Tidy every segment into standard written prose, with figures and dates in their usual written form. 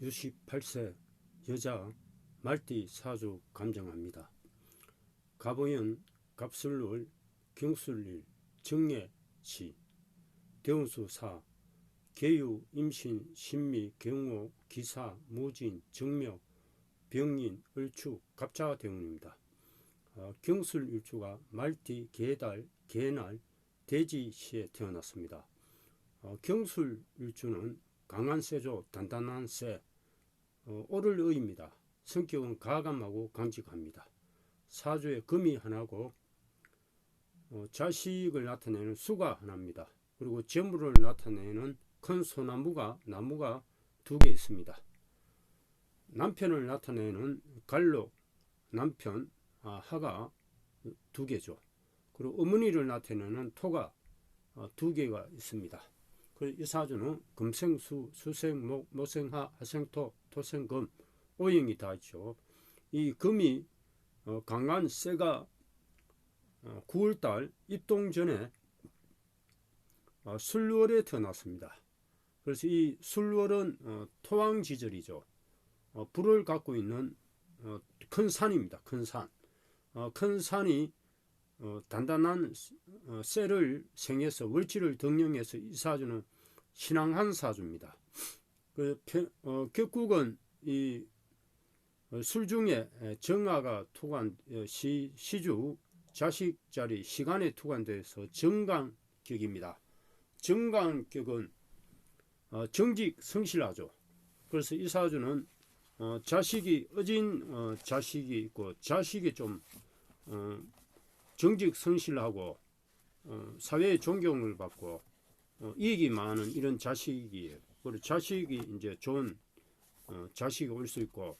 68세 여자 말띠 사주 감정합니다. 갑오연, 갑술월, 경술일, 정예시, 대운수 사, 계유, 임신, 신미, 경호, 기사, 무진, 정묘, 병인, 을축, 갑자 대운입니다. 경술일주가 말띠, 개달, 개날, 돼지시에 태어났습니다. 경술일주는 강한 쇠죠. 단단한 쇠, 오를 의입니다. 성격은 가감하고 강직합니다. 사주에 금이 하나고 자식을 나타내는 수가 하나입니다. 그리고 재물을 나타내는 큰 소나무가 나무가 두 개 있습니다. 남편을 나타내는 갈록 남편 하가 두 개죠. 그리고 어머니를 나타내는 토가 두 개가 있습니다. 이 사주는 금생수, 수생목, 모생하, 하생토, 토생금, 오행이 다 있죠. 이 금이 강한 쇠가 9월달 입동 전에 술월에 태어났습니다. 그래서 이 술월은 토왕지절이죠. 불을 갖고 있는 큰 산입니다. 큰 산. 큰 산이 단단한 쇠를 생해서 월지를 덩령해서 이 사주는 신앙한 사주입니다. 격국은 이 술 중에 정화가 투관 시주 자식자리 시간에 투관돼서 정관격입니다. 정관격은 정직 성실하죠. 그래서 이 사주는 자식이 어진 자식이 있고 자식이 좀 정직 성실하고 사회의 존경을 받고 이익이 많은 이런 자식이에요. 그리고 자식이 이제 좋은 자식이 올 수 있고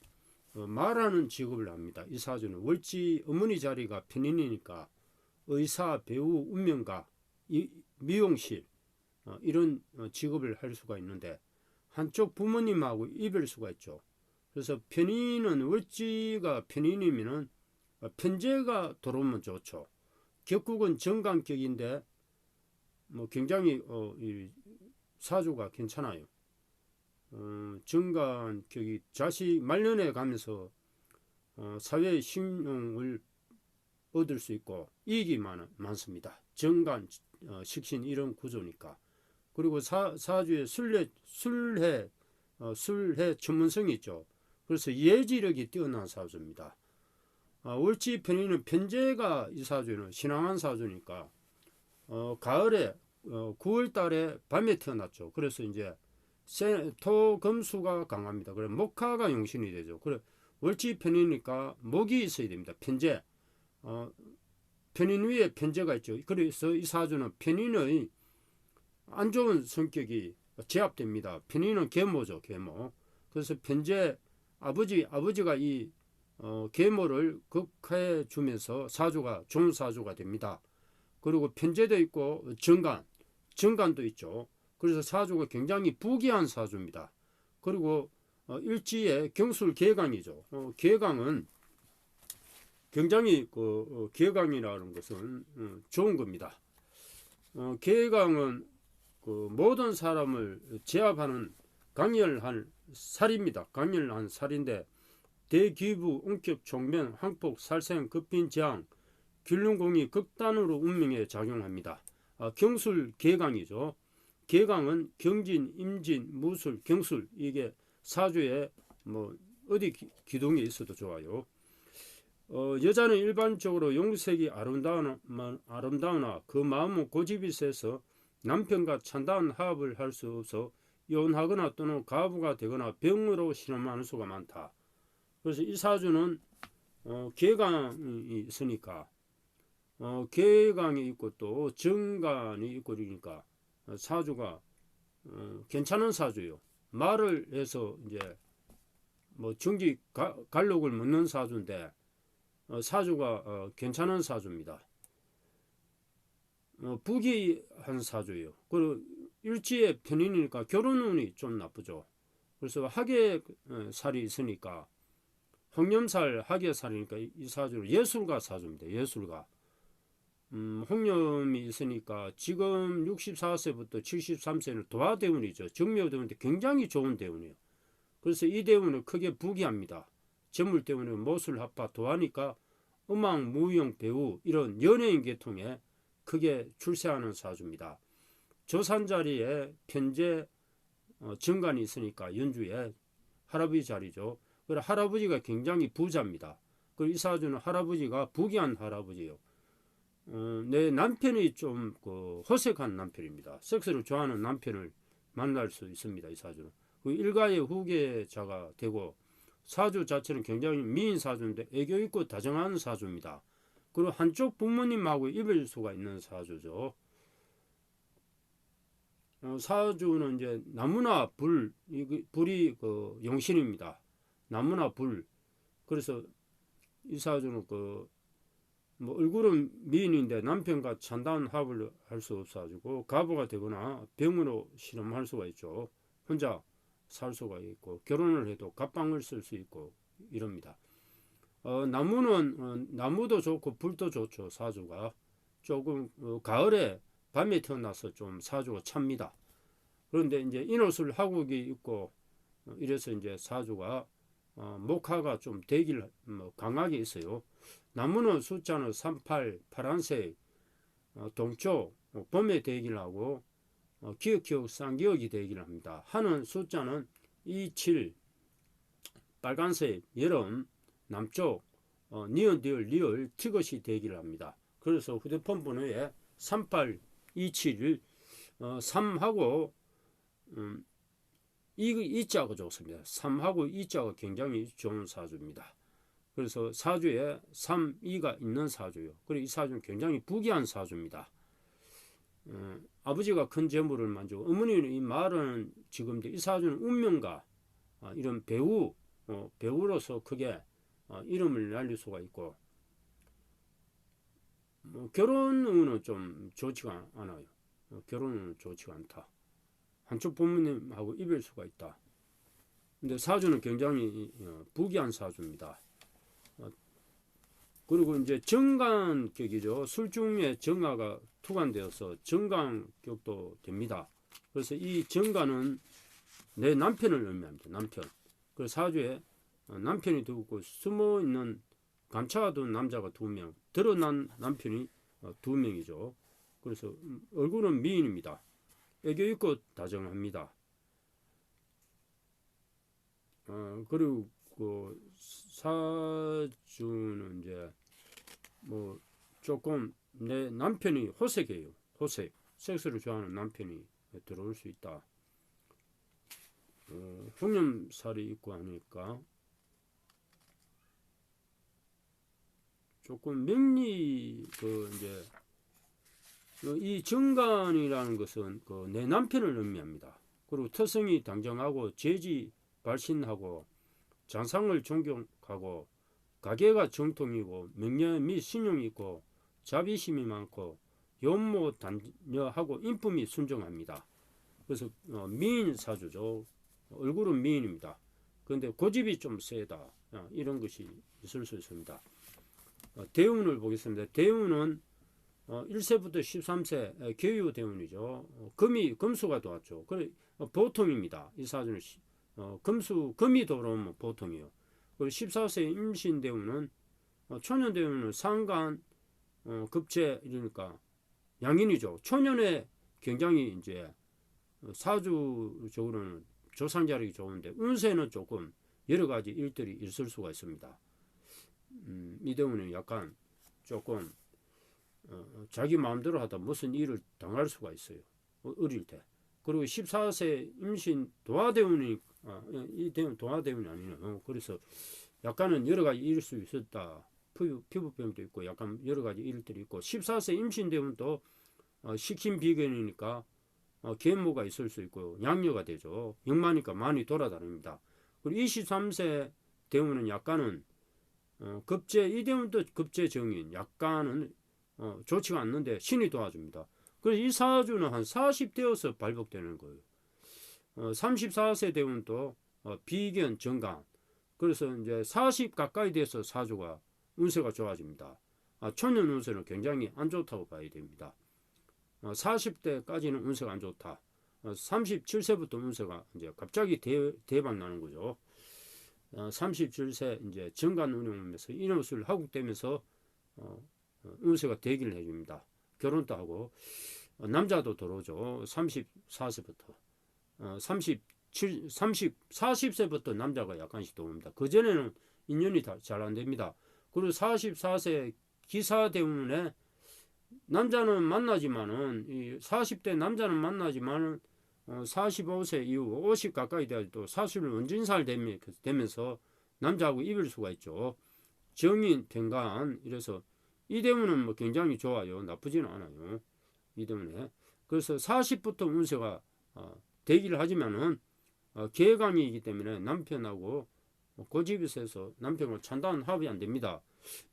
말하는 직업을 합니다. 이 사주는 월지 어머니 자리가 편인이니까 의사, 배우, 운명가, 미용실 이런 직업을 할 수가 있는데 한쪽 부모님하고 이별 수가 있죠. 그래서 편인은 월지가 편인이면은 편제가 들어오면 좋죠. 격국은 정관격인데 굉장히 이 사주가 괜찮아요. 정관격이 자식 말년에 가면서 사회의 신용을 얻을 수 있고 이익이 많습니다. 정관, 식신 이런 구조니까. 그리고 사주에 술해 전문성이 있죠. 그래서 예지력이 뛰어난 사주입니다. 월지 편인은 편제가 이 사주는 신앙한 사주니까 가을에 9월 달에 밤에 태어났죠. 그래서 이제 토금수가 강합니다. 그래 목화가 용신이 되죠. 그래 월지 편이니까 목이 있어야 됩니다. 편제. 편인 위에 편제가 있죠. 그래서 이 사주는 편인의 안 좋은 성격이 제압됩니다. 편인은 계모죠. 계모. 그래서 편제 아버지가 이 계모를 극화해 주면서 사주가 좋은 사주가 됩니다. 그리고 편제도 있고 정관도 있죠. 그래서 사주가 굉장히 부귀한 사주입니다. 그리고 일지에 경술 계강이죠. 계강은 굉장히 계강이라는 것은 좋은 겁니다. 계강은 모든 사람을 제압하는 강렬한 살입니다. 강렬한 살인데 대기부, 웅격, 총명, 황폭, 살생, 급빈, 재앙, 균륜공이 극단으로 운명에 작용합니다. 경술 계강이죠. 계강은 경진, 임진, 무술, 경술 이게 사주에 어디 기둥에 있어도 좋아요. 여자는 일반적으로 용색이 아름다우나 그 마음은 고집이 세서 남편과 찬다한 합을 할 수 없어 이혼하거나 또는 가부가 되거나 병으로 신음하는 수가 많다. 그래서 이 사주는 계강이 있으니까 계강이 있고 또 정관이 있고 그러니까 사주가 괜찮은 사주예요. 말을 해서 이제 정직 갈록을 묻는 사주인데 사주가 괜찮은 사주입니다. 부귀한 사주예요. 그리고 일지의 편인이니까 결혼운이 좀 나쁘죠. 그래서 학예살이 있으니까 홍염살 학예살이니까 이 사주는 예술가 사주입니다. 예술가. 홍염이 있으니까 지금 64세부터 73세는 도화대운이죠. 정묘대운인데 굉장히 좋은 대운이에요. 그래서 이 대운은 크게 부귀합니다. 재물 때문에 모술 합파 도하니까 음악, 무용, 배우 이런 연예인 계통에 크게 출세하는 사주입니다. 조산 자리에 편재 정관이 있으니까 연주에 할아버지 자리죠. 그래 할아버지가 굉장히 부자입니다. 그리고 이 사주는 할아버지가 부귀한 할아버지예요. 내 남편이 좀 허색한 남편입니다. 섹스를 좋아하는 남편을 만날 수 있습니다. 이 사주는. 그 일가의 후계자가 되고 사주 자체는 굉장히 미인 사주인데 애교 있고 다정한 사주입니다. 그리고 한쪽 부모님하고 입을 수가 있는 사주죠. 사주는 이제 나무나 불이 용신입니다. 나무나 불. 그래서 이 사주는 얼굴은 미인인데 남편과 찬다운 합을 할 수 없어가지고 가부가 되거나 병으로 실험할 수가 있죠. 혼자 살 수가 있고 결혼을 해도 갑방을 쓸 수 있고 이럽니다. 나무는 나무도 좋고 불도 좋죠. 사주가 조금 가을에 밤에 태어나서 좀 사주가 찹니다. 그런데 이제 인호술 하국이 있고 이래서 이제 사주가 목화가 좀 대기를 강하게 있어요. 나무는 숫자는 38, 파란색, 동쪽, 봄에 대기를 하고 기억기억, 쌍기억이 대기를 합니다. 하는 숫자는 27, 빨간색, 여름, 남쪽, 니은, 디을, 리을, 티것이 대기를 합니다. 그래서 휴대폰 번호에 3827, 3하고 이 자가 좋습니다. 3하고 2자가 굉장히 좋은 사주입니다. 그래서 사주에 3, 2가 있는 사주요. 그리고 이 사주는 굉장히 부귀한 사주입니다. 아버지가 큰 재물을 만지고 어머니는 이 말은 지금 이 사주는 운명가 이런 배우로서 크게 이름을 날릴 수가 있고 결혼은 좀 좋지가 않아요. 결혼은 좋지가 않다. 한쪽 부모님하고 이별 수가 있다. 근데 사주는 굉장히 부귀한 사주입니다. 그리고 이제 정관격이죠. 술중에 정화가 투관되어서 정관격도 됩니다. 그래서 이 정관은 내 남편을 의미합니다. 남편. 그래서 사주에 남편이 두 있고 숨어 있는 감차가 둔 남자가 2명, 드러난 남편이 2명이죠. 그래서 얼굴은 미인입니다. 애교 있고 다정합니다. 그리고 사주는 이제 조금 내 남편이 호색이에요. 호색. 섹스를 좋아하는 남편이 들어올 수 있다. 흉념살이 있고 하니까 조금 명리 이제 이 정관이라는 것은 내 남편을 의미합니다. 그리고特성이 당정하고 재지 발신하고 장상을 존경하고 가계가 정통이고 명예 및 신용이 있고 자비심이 많고 연모 단녀하고 인품이 순정합니다. 그래서 미인 사주죠. 얼굴은 미인입니다. 그런데 고집이 좀 세다. 이런 것이 있을 수 있습니다. 대운을 보겠습니다. 대운은 1세부터 13세 교유 대운이죠. 금수가 도왔죠. 그래 보통입니다. 이 사주는 금이 들어오면 보통이에요. 그리고 14세 임신 대운은 초년 대운은 상간 급제 이러니까 양인이죠. 초년에 굉장히 이제 사주적으로는 조상자력이 좋은데 운세는 조금 여러 가지 일들이 있을 수가 있습니다. 이 대운은 약간 조금 자기 마음대로 하다 무슨 일을 당할 수가 있어요. 어릴 때. 그리고 14세 임신 도화대운이 이 대운 도화대운이 아니에요. 그래서 약간은 여러 가지 일일 수 있었다. 피부병도 있고 약간 여러 가지 일들이 있고 14세 임신 대운도 식힌 비견이니까 계모가 있을 수 있고 양녀가 되죠. 역마니까 많이 돌아다닙니다. 그리고 23세 대운은 약간은 급제 이 대운도 급제 정인 약간은 좋지가 않는데 신이 도와줍니다. 그래서 이 사주는 한 40대여서 발복되는 거예요. 34세 대운도 비견 정관. 그래서 이제 40 가까이 돼서 사주가 운세가 좋아집니다. 초년 운세는 굉장히 안 좋다고 봐야 됩니다. 40대까지는 운세가 안 좋다. 37세부터 운세가 이제 갑자기 대박 나는 거죠. 37세 이제 정관 운용하면서 인허술 하국되면서 운세가 대기를 해줍니다. 결혼도 하고 남자도 들어오죠. 34세부터 40세부터 남자가 약간씩 들어옵니다. 그 전에는 인연이 잘 안 됩니다. 그리고 44세 기사 때문에 남자는 만나지만은 40대 남자는 만나지만은 45세 이후 50 가까이 돼야 또 사술 원진살 되면서 남자하고 입을 수가 있죠. 정인, 병간 이래서 이대운은 뭐 굉장히 좋아요. 나쁘지는 않아요. 이대운에. 그래서 40부터 운세가 대기를 하지만은 계강이기 때문에 남편하고 고집에서 해서 남편과 찬단 합이 안 됩니다.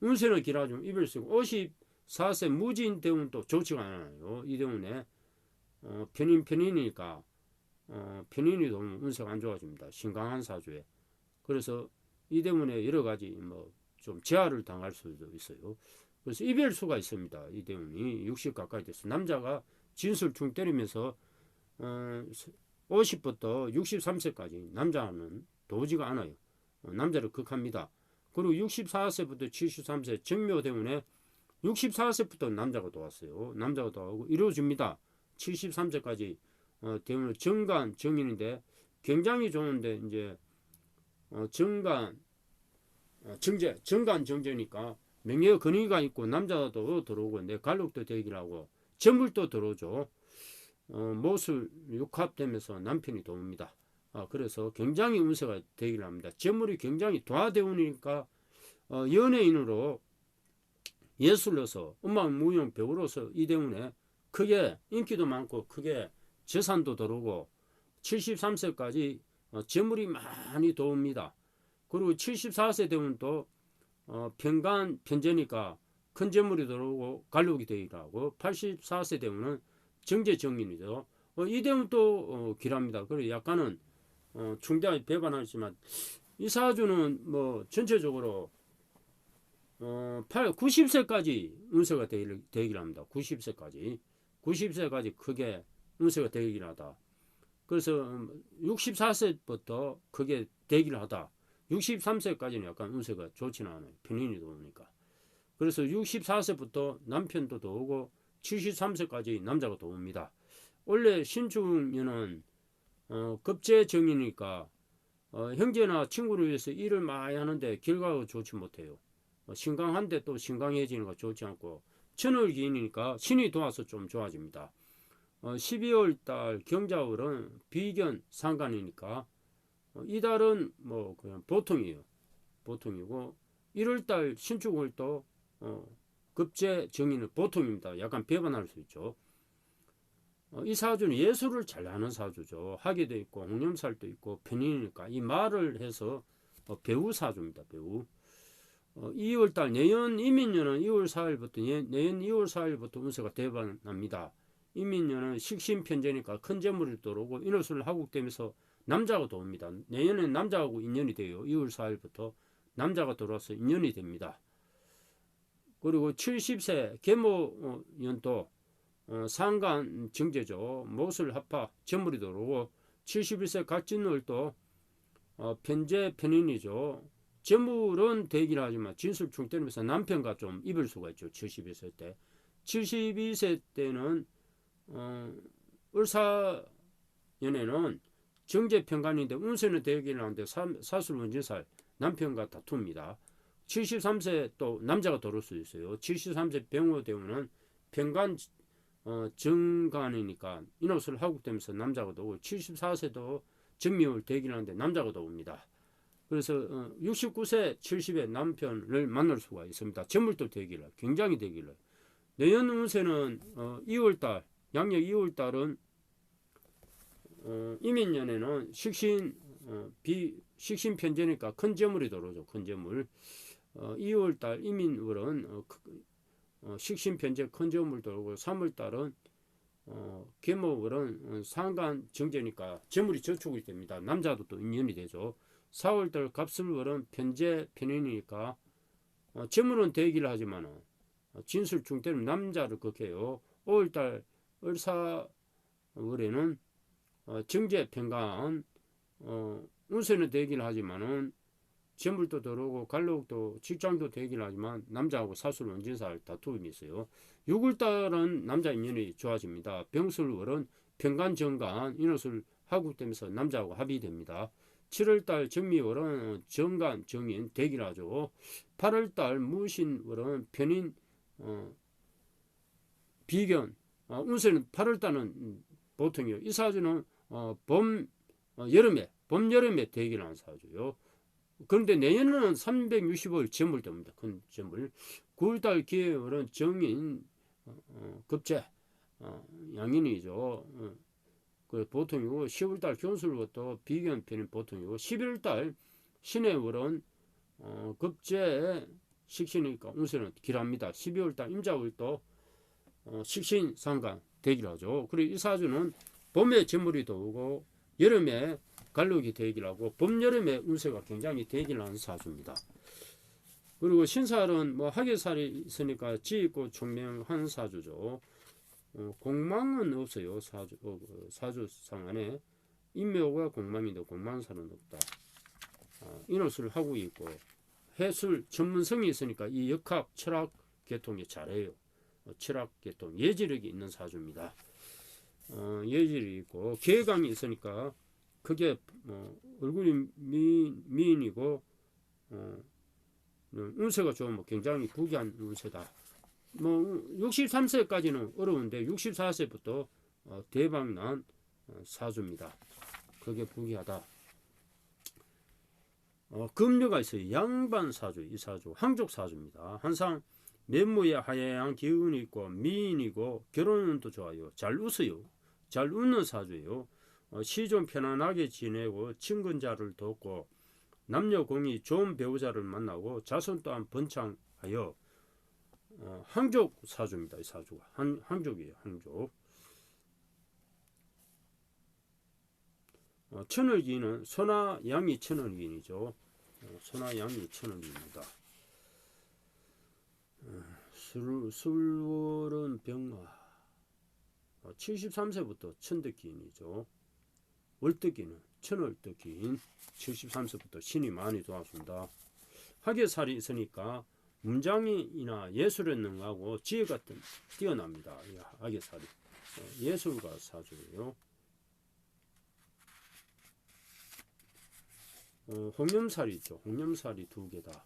운세는 길어지면 입을 쓰고 54세 무진 대운 또 좋지가 않아요. 이 대운에 편인이니까 편인이 너무 운세가 안 좋아집니다. 신강한 사주에. 그래서 이 대운에 여러 가지 뭐 좀 제한을 당할 수도 있어요. 그래서 이별수가 있습니다. 이 대운이 60 가까이 돼서 남자가 진술 중 때리면서 50부터 63세까지 남자는 도지가 않아요. 남자를 극합니다. 그리고 64세부터 73세 정묘 때문에 64세부터 남자가 도왔어요. 남자가 도와고 이루어집니다. 73세까지 대운은 정관 정인인데 굉장히 좋은데 이제 정관 정제니까 명예의 근위가 있고 남자도 들어오고 내 갈록도 되기를 하고 재물도 들어오죠. 모술 육합되면서 남편이 도웁니다. 그래서 굉장히 운세가 되기를 합니다. 재물이 굉장히 도화대운이니까 연예인으로 예술로서 음악 무용 배우로서 이 대운에 크게 인기도 많고 크게 재산도 들어오고 73세까지 재물이 많이 도웁니다. 그리고 74세 되면 또 편간 편제니까 큰 재물이 들어오고 갈록이 되기도 하고 84세 되면은 정제 정인이죠. 이 되면 또 길합니다. 그리고 약간은 충분히 배반하지만 이 사주는 뭐 전체적으로 90세까지 운세가 되기를 합니다. 90세까지 크게 운세가 되기를 하다. 그래서 64세부터 크게 되기를 하다. 63세까지는 약간 운세가 좋지는 않아요. 편인이 들어오니까. 그래서 64세부터 남편도 들어오고 73세까지 남자가 들어옵니다. 원래 신축년은 급제정이니까 형제나 친구를 위해서 일을 많이 하는데 결과가 좋지 못해요. 신강한데 또 신강해지는 거 좋지 않고 천을기인이니까 신이 도와서 좀 좋아집니다. 12월 달 경자월은 비견 상간이니까 이 달은 뭐 그냥 보통이에요. 보통이고 1월 달 신축월도 급제 정의는 보통입니다. 약간 배반할 수 있죠. 이 사주는 예술을 잘하는 사주죠. 학예도 있고 홍념살도 있고 편인이니까 이 말을 해서 배우 사주입니다. 배우. 2월달 내년 이민년은 2월 4일부터 내년 2월 4일부터 운세가 대반납니다. 이민년은 식신편제니까 큰 재물이 들어오고 인허술 하국되면서 남자가 들어옵니다. 내년엔 남자하고 인연이 돼요. 2월 4일부터 남자가 들어와서 인연이 됩니다. 그리고 70세 계모연도 상간 정제죠. 모술 합파 재물이 들어오고 71세 갑진월도 편제 편인이죠. 재물은 되긴 하지만 진술충 때리면서 남편과 좀 입을 수가 있죠. 71세 때. 72세 때는 을사연에는 정제편간인데 운세는 되긴 하는데 사술원진살 남편과 다툽니다. 73세 또 남자가 들어올 수 있어요. 73세 병호대운은 편간 정간이니까 인호술 하국되면서 남자가 들어오고 74세도 정미월 되긴 하는데 남자가 들어옵니다. 그래서 69세 70의 남편을 만날 수가 있습니다. 재물도 되기를 굉장히 되기를. 내년 운세는 2월달 양력 2월달은 이민년에는 식신 편제니까 큰 재물이 들어오죠. 큰 재물. 2월달 이민월은 식신 편제 큰 재물 들어오고 3월달은 계모월은 상간 정제니까 재물이 저축이 됩니다. 남자도 또 인연이 되죠. 4월달 갑술월은 편제 편인이니까 재물은 되기를 하지만 진술중 때는 남자를 극해요. 5월달 을사월에는 정제 평간 운세는 되긴 하지만은 재물도 들어오고 갈록도 직장도 되긴 하지만 남자하고 사술 원진살 다툼이 있어요. 6월달은 남자 인연이 좋아집니다. 병술월은 평간 정간 인호술 하국되면서 남자하고 합의됩니다. 7월달 정미월은 정간 정인 대기라죠. 8월달 무신월은 편인 비견 운세는 8월달은 보통이요. 이 사주는 봄 여름에 대기라는 사주요. 그런데 내년은 365일 재물됩니다. 큰 재물. 9월달 기해월은 정인 급제 양인이죠. 그 보통이고 10월달 견술부터 비견편인 보통이고 11월달 신해월은 급제 식신이니까 운세는 길합니다. 12월달 임자월도 식신 상관 대기하죠. 그리고 이 사주는 봄에 재물이 들어오고 여름에 갈록이 대기하고 봄 여름에 운세가 굉장히 대기하는 사주입니다. 그리고 신살은 뭐 학예살이 있으니까 지있고 총명한 사주죠. 공망은 없어요. 사주상 안에 인묘가 공망인데 공망살은 없다. 인호술 하고 있고 해술 전문성이 있으니까 이 역학 철학 계통이 잘해요. 철학 계통 예지력이 있는 사주입니다. 예질이 있고 계강이 있으니까 그게 얼굴이 미인이고 운세가 좋으면 굉장히 부귀한 운세다. 63세까지는 어려운데 64세부터 대박난 사주입니다. 그게 부귀하다. 금류가 있어요. 양반 사주, 이 사주 황족 사주입니다. 항상 면모에 하얀 기운이 있고 미인이고 결혼은 또 좋아요. 잘 웃어요. 잘 웃는 사주예요. 시 좀 편안하게 지내고 친근자를 돕고 남녀 공이 좋은 배우자를 만나고 자손 또한 번창하여 황족 사주입니다. 이 사주가 황족이에요. 황족. 천을기는 소나 양이 천을기인이죠. 소나 양이 천을기입니다. 술월은 병화 73세부터 천덕기인이죠. 월덕기는 천월덕기인 73세부터 신이 많이 도왔습니다. 학예살이 있으니까 문장이나 예술에 능하고 지혜 같은 뛰어납니다. 학예살이 예술가 사주예요. 홍염살이 있죠. 홍염살이 2개다.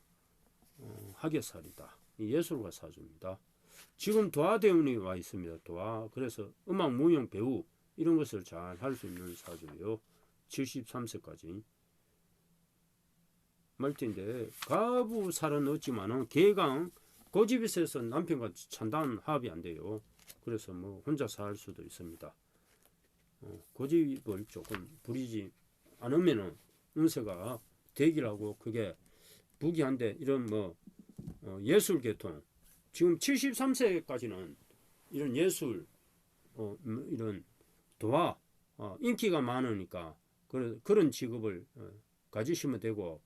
학예살이다. 예술가 사주입니다. 지금 도화대운이 와 있습니다. 도화. 그래서 음악, 무용, 배우 이런 것을 잘 할 수 있는 사주예요. 73세까지. 말띠인데 가부살은 없지만은 계강 고집이 세서 남편과 찬단 합이 안 돼요. 그래서 뭐 혼자 살 수도 있습니다. 고집을 조금 부리지 않으면은 운세가 대기라고 그게 부귀한데 이런 뭐 예술 계통 지금 73세까지는 이런 예술 이런 도화 인기가 많으니까 그런 직업을 가지시면 되고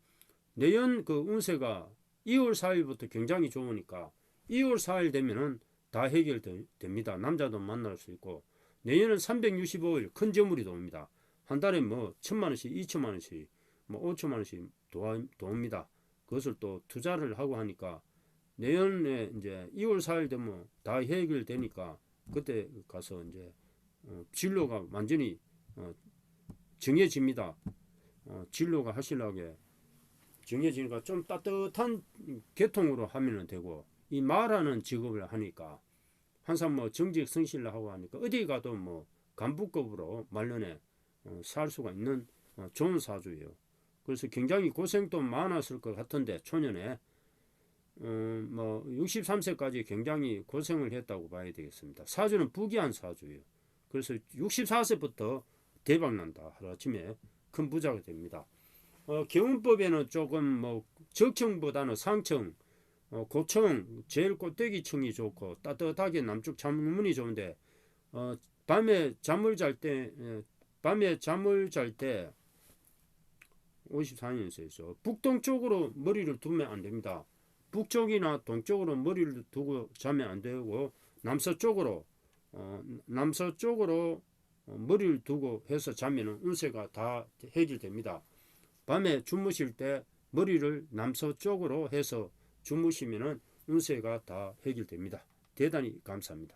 내년 그 운세가 2월 4일부터 굉장히 좋으니까 2월 4일 되면은 다 해결됩니다. 남자도 만날 수 있고 내년은 365일 큰 재물이 들어옵니다. 한 달에 뭐 1,000만원씩 2,000만원씩 뭐 5,000만원씩 도옵니다. 그것을 또 투자를 하고 하니까 내년에 이제 2월 4일 되면 다 해결되니까 그때 가서 이제 진로가 완전히 정해집니다. 진로가 하시려게 정해지니까 좀 따뜻한 계통으로 하면 되고 이 말하는 직업을 하니까 항상 뭐 정직 성실을 하고 하니까 어디 가도 뭐 간부급으로 말년에 살 수가 있는 좋은 사주예요. 그래서 굉장히 고생도 많았을 것 같은데 초년에 뭐 63세까지 굉장히 고생을 했다고 봐야 되겠습니다. 사주는 부귀한 사주예요. 그래서 64세부터 대박난다. 하루아침에 큰 부자가 됩니다. 개운법에는 조금 뭐 적청보다는 상청, 고청, 제일 꼭대기층이 좋고 따뜻하게 남쪽 창문이 좋은데 밤에 잠을 잘 때 54년생이죠. 북동쪽으로 머리를 두면 안 됩니다. 북쪽이나 동쪽으로 머리를 두고 자면 안 되고 남서쪽으로 머리를 두고 해서 자면은 운세가 다 해결됩니다. 밤에 주무실 때 머리를 남서쪽으로 해서 주무시면은 운세가 다 해결됩니다. 대단히 감사합니다.